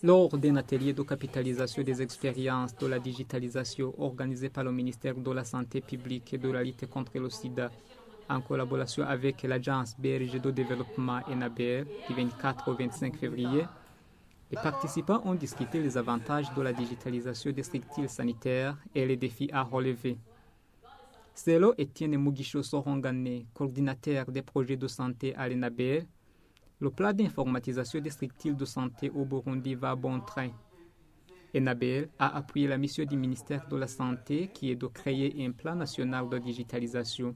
Lors d'un atelier de capitalisation des expériences de la digitalisation organisé par le ministère de la Santé publique et de la lutte contre le sida, en collaboration avec l'Agence belge de développement ENABEL du 24 au 25 février, les participants ont discuté les avantages de la digitalisation des structures sanitaires et les défis à relever. Selon Etienne Mugisho Sorongane, coordinateur des projets de santé à l'ENABEL, le plan d'informatisation des structures de santé au Burundi va à bon train. ENABEL a appuyé la mission du ministère de la Santé qui est de créer un plan national de digitalisation.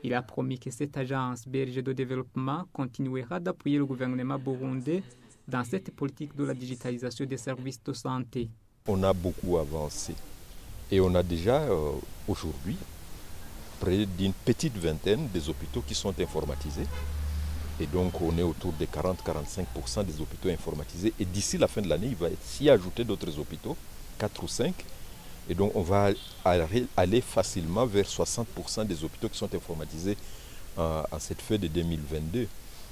Il a promis que cette agence belge de développement continuera d'appuyer le gouvernement burundais dans cette politique de la digitalisation des services de santé. On a beaucoup avancé et on a déjà aujourd'hui près d'une petite vingtaine des hôpitaux qui sont informatisés. Et donc on est autour de 40-45% des hôpitaux informatisés. Et d'ici la fin de l'année, il va s'y ajouter d'autres hôpitaux, 4 ou 5. Et donc on va aller facilement vers 60% des hôpitaux qui sont informatisés en cette fin de 2022.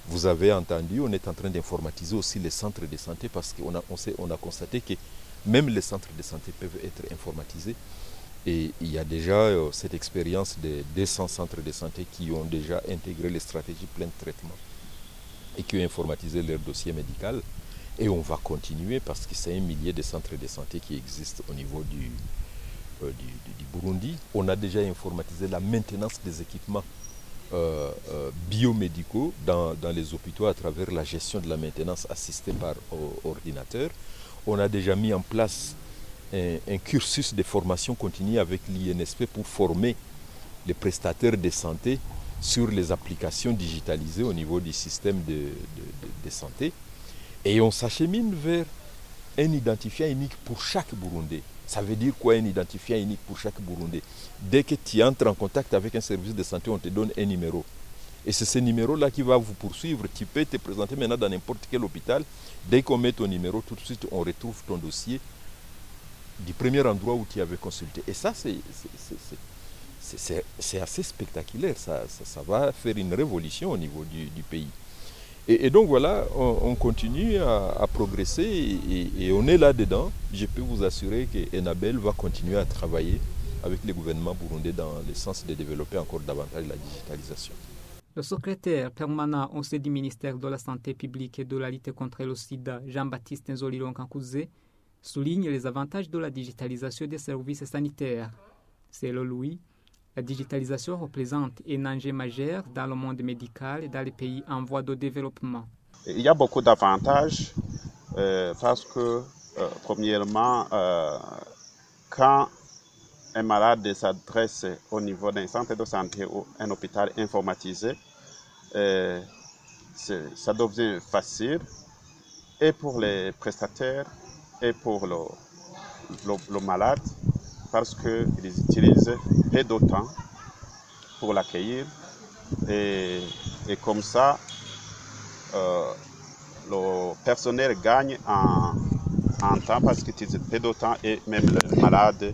Vous avez entendu, on est en train d'informatiser aussi les centres de santé parce qu'on a constaté que même les centres de santé peuvent être informatisés. Et il y a déjà cette expérience de 200 centres de santé qui ont déjà intégré les stratégies plein de traitement et qui ont informatisé leur dossier médical. Et on va continuer parce que c'est 1 millier de centres de santé qui existent au niveau du Burundi. On a déjà informatisé la maintenance des équipements biomédicaux dans les hôpitaux à travers la gestion de la maintenance assistée par ordinateur. On a déjà mis en place un cursus de formation continue avec l'INSP pour former les prestataires de santé sur les applications digitalisées au niveau du système de santé. Et on s'achemine vers un identifiant unique pour chaque Burundais. Ça veut dire quoi, un identifiant unique pour chaque Burundais? Dès que tu entres en contact avec un service de santé, on te donne un numéro. Et c'est ce numéro-là qui va vous poursuivre. Tu peux te présenter maintenant dans n'importe quel hôpital. Dès qu'on met ton numéro, tout de suite, on retrouve ton dossier du premier endroit où tu avais consulté. Et ça, c'est assez spectaculaire. Ça va faire une révolution au niveau du pays. Et donc voilà, on continue à progresser et on est là-dedans. Je peux vous assurer que ENABEL va continuer à travailler avec le gouvernement burundais dans le sens de développer encore davantage la digitalisation. Le secrétaire permanent au sein du ministère de la Santé publique et de la lutte contre le sida, Jean-Baptiste Nzolilon Kankouze, souligne les avantages de la digitalisation des services sanitaires. Selon lui, la digitalisation représente un enjeu majeur dans le monde médical et dans les pays en voie de développement. Il y a beaucoup d'avantages parce que, premièrement, quand un malade s'adresse au niveau d'un centre de santé ou un hôpital informatisé, ça devient facile et pour les prestataires et pour le malade parce qu'ils utilisent peu de temps pour l'accueillir et comme ça le personnel gagne en temps parce qu'ils utilisent peu de temps et même le malade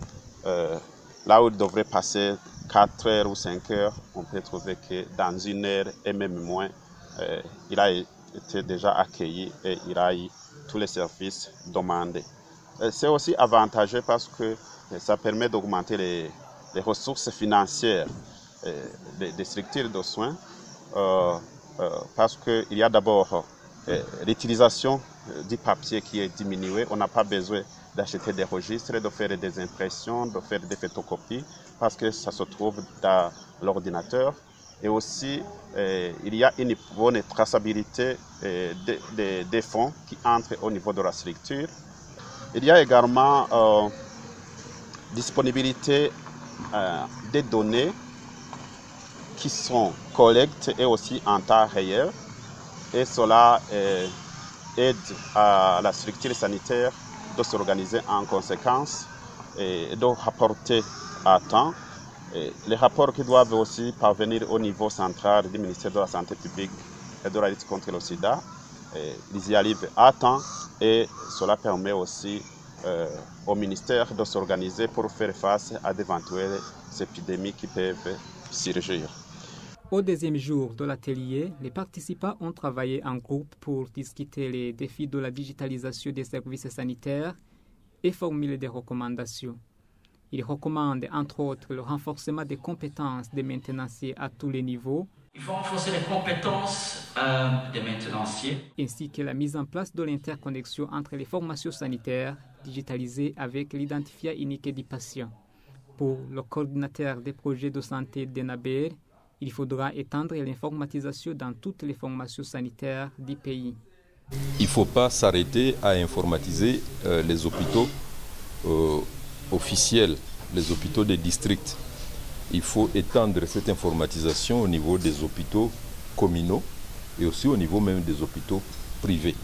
là où il devrait passer 4 heures ou 5 heures, on peut trouver que dans 1 heure et même moins, il a été déjà accueilli et il a eu tous les services demandés. C'est aussi avantageux parce que ça permet d'augmenter les ressources financières des structures de soins parce qu'il y a d'abord l'utilisation du papier qui est diminuée. On n'a pas besoin d'acheter des registres, de faire des impressions, de faire des photocopies parce que ça se trouve dans l'ordinateur. Et aussi, il y a une bonne traçabilité des fonds qui entrent au niveau de la structure. Il y a également disponibilité des données qui sont collectées et aussi en temps réel. Et cela aide à la structure sanitaire de s'organiser en conséquence et de rapporter à temps. Et les rapports qui doivent aussi parvenir au niveau central du ministère de la Santé publique et de la lutte contre le sida, ils y arrivent à temps et cela permet aussi au ministère de s'organiser pour faire face à d'éventuelles épidémies qui peuvent surgir. Au deuxième jour de l'atelier, les participants ont travaillé en groupe pour discuter les défis de la digitalisation des services sanitaires et formuler des recommandations. Ils recommandent entre autres le renforcement des compétences des maintenanciers à tous les niveaux. Il faut renforcer les compétences des maintenanciers. Ainsi que la mise en place de l'interconnexion entre les formations sanitaires digitalisées avec l'identifiant unique du patient. Pour le coordinateur des projets de santé d'ENABER, il faudra étendre l'informatisation dans toutes les formations sanitaires du pays. Il ne faut pas s'arrêter à informatiser les hôpitaux officiels, les hôpitaux des districts. Il faut étendre cette informatisation au niveau des hôpitaux communaux et aussi au niveau même des hôpitaux privés.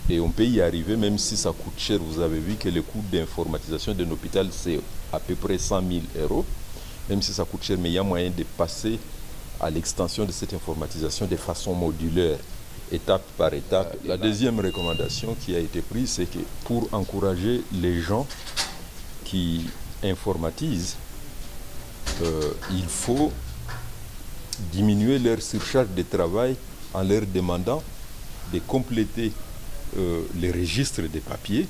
Et on peut y arriver même si ça coûte cher. Vous avez vu que le coût d'informatisation d'un hôpital, c'est à peu près 100 000 €. Même si ça coûte cher, mais il y a moyen de passer à l'extension de cette informatisation de façon modulaire, étape par étape. La deuxième recommandation qui a été prise, c'est que pour encourager les gens qui informatisent, il faut diminuer leur surcharge de travail en leur demandant de compléter les registres des papiers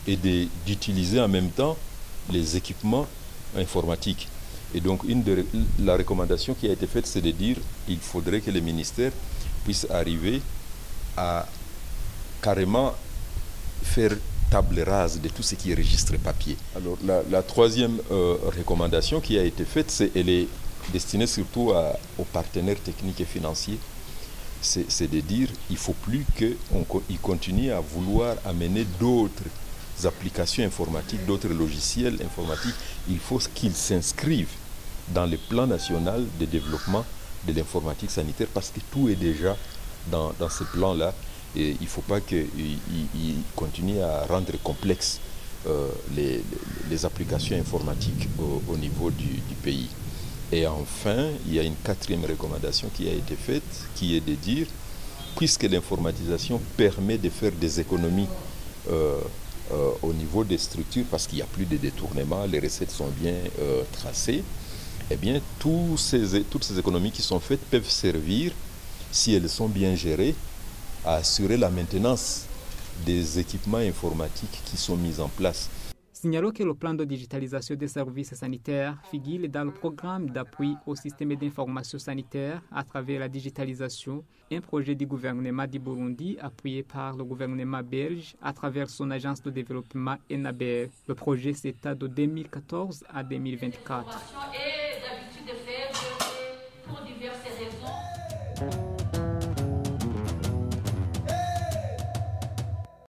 et d'utiliser en même temps les équipements informatiques. Et donc la recommandation qui a été faite, c'est de dire qu'il faudrait que les ministères puissent arriver à carrément faire table rase de tout ce qui est registre papier. Alors la troisième recommandation qui a été faite, elle est destinée surtout aux partenaires techniques et financiers. C'est de dire qu'il ne faut plus qu'ils continuent à vouloir amener d'autres applications informatiques, d'autres logiciels informatiques. Il faut qu'ils s'inscrivent dans le plan national de développement de l'informatique sanitaire parce que tout est déjà dans ce plan-là. Et il ne faut pas qu'ils continuent à rendre complexes les applications informatiques au niveau du pays. Et enfin, il y a une quatrième recommandation qui a été faite, qui est de dire, puisque l'informatisation permet de faire des économies au niveau des structures, parce qu'il n'y a plus de détournement, les recettes sont bien tracées, eh bien, toutes ces économies qui sont faites peuvent servir, si elles sont bien gérées, à assurer la maintenance des équipements informatiques qui sont mis en place. Signalons que le plan de digitalisation des services sanitaires figure dans le programme d'appui au système d'information sanitaire à travers la digitalisation, un projet du gouvernement du Burundi appuyé par le gouvernement belge à travers son agence de développement ENABER. Le projet s'étend de 2014 à 2024.